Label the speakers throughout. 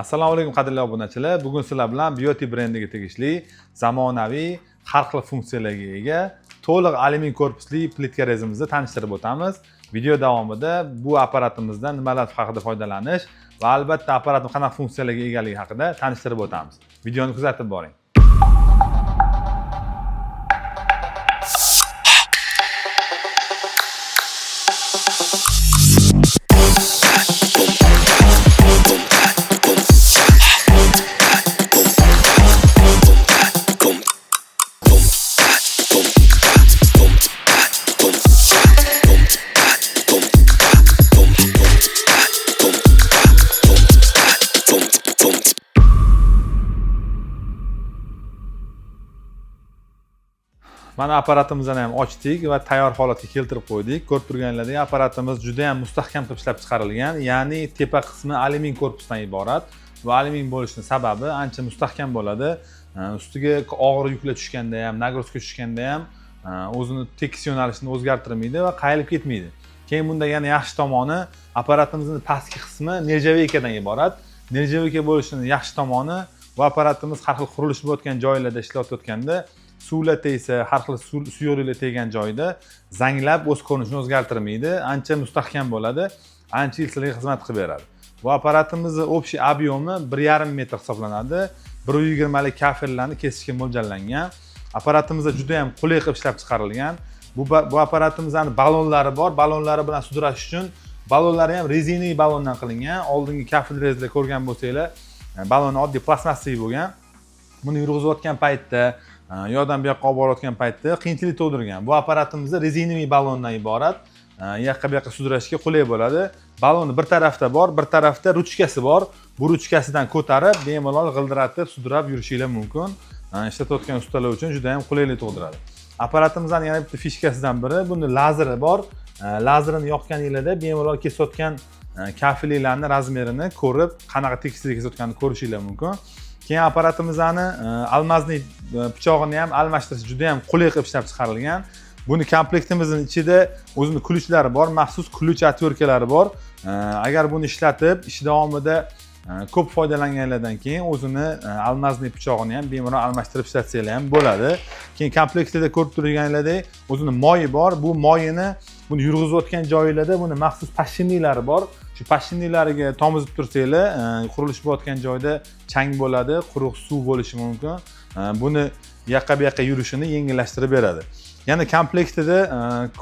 Speaker 1: Assalomu alaykum qadrli obunachilar. Bugun sizlar bilan Beauty brendiga tegishli zamonaviy har xil funksiyalarga ega to'liq alyumin korpusli plitka rezamizni tanishtirib o'tamiz. Video davomida bu apparatimizdan nimalar haqida foydalanish va albatta apparatning qanaqa funksiyalarga egaligi haqida tanishtirib o'tamiz. Videoni kuzatib boring. Mana apparatimizni ham ochdik va tayyor holatga keltirib qo'ydik. Ko'rib turganlaringizdek, apparatimiz juda ham mustahkam qilib ishlab chiqarilgan, ya'ni tepa qismi alyumin korpusdan iborat va alyumin bo'lishining sababi ancha mustahkam bo'ladi. Ustiga og'ir yuklar tushganda ham, nagruzka tushganda ham o'zini tekis yo'nalishini o'zgartirmaydi va qayilib ketmaydi. Keyin bunda yana yaxshi tomoni, apparatimizning pastki qismi nержавейкаdan iborat. Nержавейка bo'lishining yaxshi tomoni bu apparatimiz har xil qurilish bo'layotgan joylarda ishlayotganda suvlar tegsa, har xil suyoqlar teggan joyda zanglab o'z ko'rinishini o'zgartirmaydi, ancha mustahkam bo'ladi, ancha yil sizlarga xizmat qilib beradi. Bu apparatimizning общий объеми 1,5 metr hisoblanadi. 120 lik kafellarni kesishga mo'ljallangan. Apparatimizda juda ham qulay qilib ishlab chiqarilgan. Bu apparatimizning ballonlari bor. Ballonlari bilan sudrash uchun ballonlari ham rezinaviy ballondan qilingan. Oldingi kafel rezlar ko'rgan bo'lsanglar, ballon oddiy plastmassiy bo'lgan. Buni yurg'izayotgan paytda yo'qdan bu yoqqa olib borayotgan paytda qiyinchilik tug'dirgan. Bu apparatimizda rezinaviy ballondan iborat. Yoqqa bu yoqqa sudrashga qulay bo'ladi. Ballonni bir tarafda bor, bir tarafda ruchkasi bor. Bu ruchkasidan ko'tarib, bemalol g'ildiratib, sudrab yurishinglar mumkin. Ishlatayotgan ustalar uchun juda ham qulaylik tug'diradi. Apparatimizning yana bitta fishkasidan biri, bunda lazeri bor. Lazerini yoqganingizda bemalol kesayotgan kafellarning razmerini ko'rib, qanaqa tekislik kesayotganini ko'rishinglar mumkin. Keyin apparatimizning almazniy pichog'ini ham almashtirish juda ham qulay qilib ishlab chiqarilgan. Buni komplektimizning ichida o'zining kulichlari bor, maxsus kulich atverkalari bor. Agar buni ishlatib, ish davomida ko'p foydalanganlardan keyin o'zini almazniy pichog'ini ham bemalol almashtirib ishlatsanglar ham bo'ladi. Keyin komplektida ko'rib turganlaringlardek, o'zining moyi bor. Bu moyini buni yurg'izayotgan joylarda buni maxsus pashshinilari bor. Shu pashshinilariga tomizib tursanglar, qurilish bo'layotgan joyda chang bo'ladi, quruq suv bo'lishi mumkin. Buni yoqqa bu yoqqa yurishini yengillashtirib beradi. Yana komplektida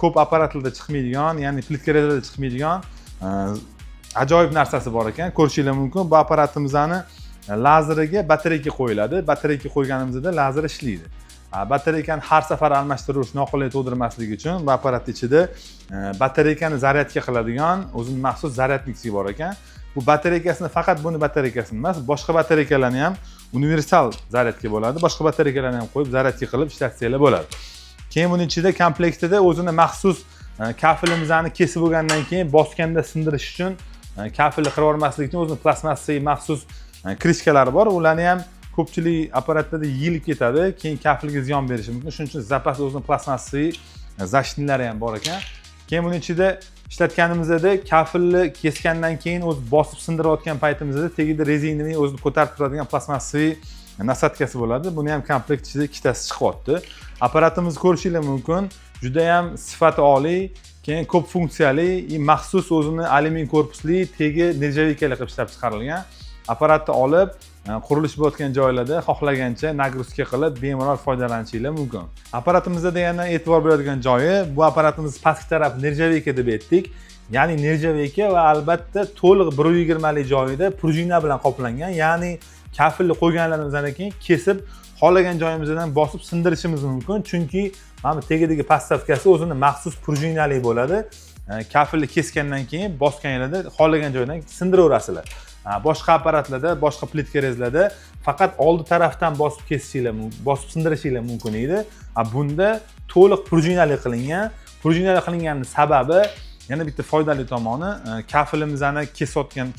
Speaker 1: ko'p apparatlarda chiqmaydigan, ya'ni plitka rezada chiqmaydigan ajoyib narsasi bor ekan. Ko'rishinglar mumkin. Bu apparatimizning lazeriga batareyka qo'yiladi. Batareyka qo'yganimizda lazer ishlaydi. Batareykani har safar almashtirish noqulay tug'dirmasligi uchun bu apparat ichida batareykani zaryadga qiladigan o'zining maxsus zaryadniki bor ekan. Bu batareykasini faqat buni batareykasini emas, boshqa batareykalarni ham universal zaryadga bo'ladi. Boshqa batareykalarni ham qo'yib zaryadga qilib ishlatsanglar bo'ladi. Keyin buning ichida komplektida o'zining maxsus kafelimizni kesib bo'lgandan keyin bosganda sindirish uchun kafelni qirib yubormaslik uchun o'zining plastmassiy maxsus krishkalari bor. Ularni ham ko'pchilik apparatlarda yilib ketadi, keyin kafelga ziyon berishi mumkin. Shuning uchun zapas o'zining plastmassiy zashnilari ham bor ekan. Keyin buning ichida ishlatganimizda kafelni kesgandan keyin o'z bosib sindirayotgan paytimizda tagida rezinaviy o'zini ko'tarib turadigan plastmassiy nasatkasi bo'ladi. Buni ham komplekt ichida ikkitasi chiqyapti. Apparatimiz ko'rishinglar mumkin. Juda ham sifati oliy, keyin ko'p funksiyali, maxsus o'zini alyumin korpusli tegi nержавейкаlar qilib ishlab chiqarilgan. Apparatni olib, qurilish bo'layotgan joylarda xohlagancha nagruzka qilib bemalol foydalanishingiz mumkin. Apparatimizda yana e'tibor beradigan joyi, bu apparatimiz pastki taraf nержавейка deb aytdik. Ya'ni nержавейка va albatta to'liq 120 lik joyida prujina bilan qoplangan, ya'ni kafelni qo'yganlarimizdan keyin kesib xohlagan joyimizdan bosib sindirishimiz mumkin, chunki mana tagidagi podstavkasi o'zini maxsus prujinali bo'ladi. Kafelni kesgandan keyin bosganingizda xohlagan joydan sindiraverasizlar. Boshqa apparatlarda, boshqa plitka rezlarda faqat oldi tarafdan bosib kesishinglar, bosib sindirishinglar mumkin edi. Bunda to'liq prujinali qilingan. Prujinali qilinganining sababi yana bitta foydali tomoni, kafelimizni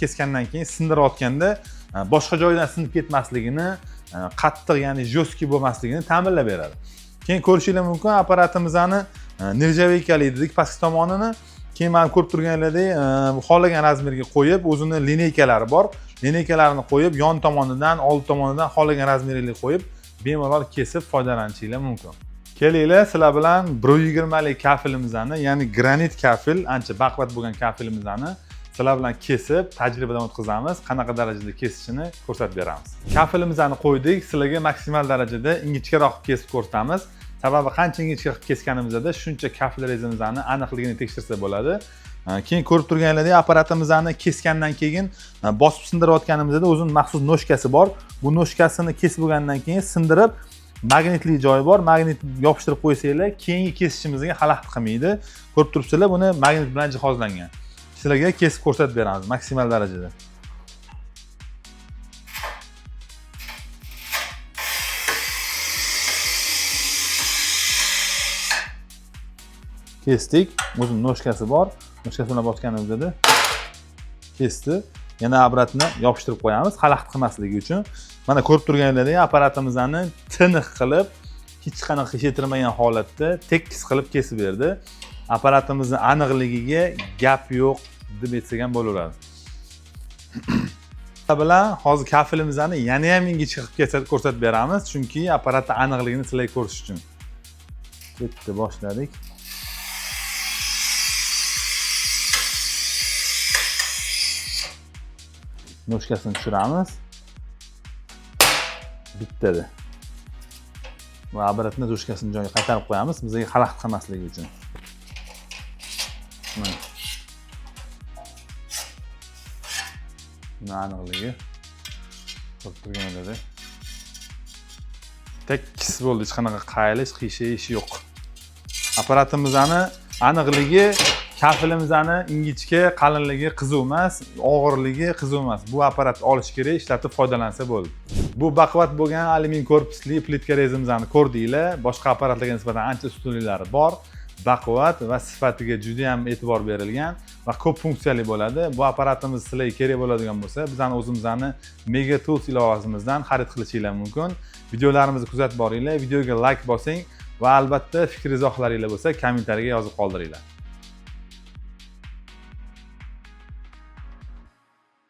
Speaker 1: kesgandan keyin sindirayotganda boshqa joydan sinib ketmasligini, qattiq, ya'ni jo'ski bo'lmasligini ta'minlab beradi. Keyin ko'rishingiz mumkin, apparatimizni nержавейкали dedik pastki tomonini. Keyin men ko'rib turganlaringdek, xohlagan razmerga qo'yib, o'zini lineykalari bor. lineykalarni qo'yib, yon tomonidan, old tomonidan xohlagan razmerli qo'yib, bemalol kesib foydalanishingiz mumkin. Kelinglar, sizlar bilan 120 lik kafilimizni, ya'ni granit kafil, ancha baquvvat bo'lgan kafilimizni sizlar bilan kesib, tajribadan o'tkazamiz, qanaqa darajada kesishini ko'rsatib beramiz. Kafilimizni qo'ydik, sizlarga maksimal darajada ingichkaroq kesib ko'rsatamiz. Sababi qancha ingichka kesganimizda shuncha kafil rezimizni aniqligini tekshirsa bo'ladi. Keyin ko'rib turganlaringizdek, apparatimizni kesgandan keyin bosib sindirayotganimizda o'zining maxsus noshkasi bor. Bu noshkasini kesib bo'lgandan keyin sindirib, magnitli joyi bor. Magnit yopishtirib qo'ysanglar, keyingi kesishimizga xalaqit qilmaydi. Ko'rib turibsizlar, buni magnit bilan jihozlangan. Sizlarga kesib ko'rsatib beramiz maksimal darajada. Kesdik. O'zining noshkasi bor. Noshkasi bilan bosganimizda kesdi. Yana apparatni yopishtirib qo'yamiz, xalaqit qilmasligi uchun. Mana ko'rib turganlaringizdek, apparatimizni tiniq qilib, hech qanaqa keshitirmagan holatda tekis qilib kesib berdi. Apparatimizning aniqligiga gap yo'q deb aytsak ham bo'laveradi. bilan hozir kafilimizni yana ham ingichka qilib ko'rsatib beramiz, chunki apparatning aniqligini sizlar ko'rish uchun. Bitta boshladik. Noshkasini tushiramiz. Bittada. Va apparatni noshkasini joyiga qaytarib qo'yamiz, bizga xalaqit qilmasligi uchun. Mana. Aniqligi. Ko'rib turganingizda tekis bo'ldi, hech qanaqa qayilish, qiyshaysh yo'q. Apparatimizni aniqligi, kafilimizni ingichka, qalinligi qiziq emas, og'irligi qiziq emas. Bu apparat olish kerak, ishlatib foydalansa bo'ldi. Bu baquvvat bo'lgan alyumin korpusli plitka rezimizni ko'rdinglar. Boshqa apparatlarga nisbatan ancha ustunliklari bor. Baquvvat va sifatiga juda ham e'tibor berilgan va ko'p funksiyali bo'ladi. Bu apparatimiz sizlarga kerak bo'ladigan bo'lsa, bizning o'zimizni Mega Tools ilovasimizdan xarid qilishingiz mumkin. Videolarimizni kuzatib boringlar, videoga like bosing va albatta fikr izohlaringiz bo'lsa, kommentariyaga yozib qoldiringlar.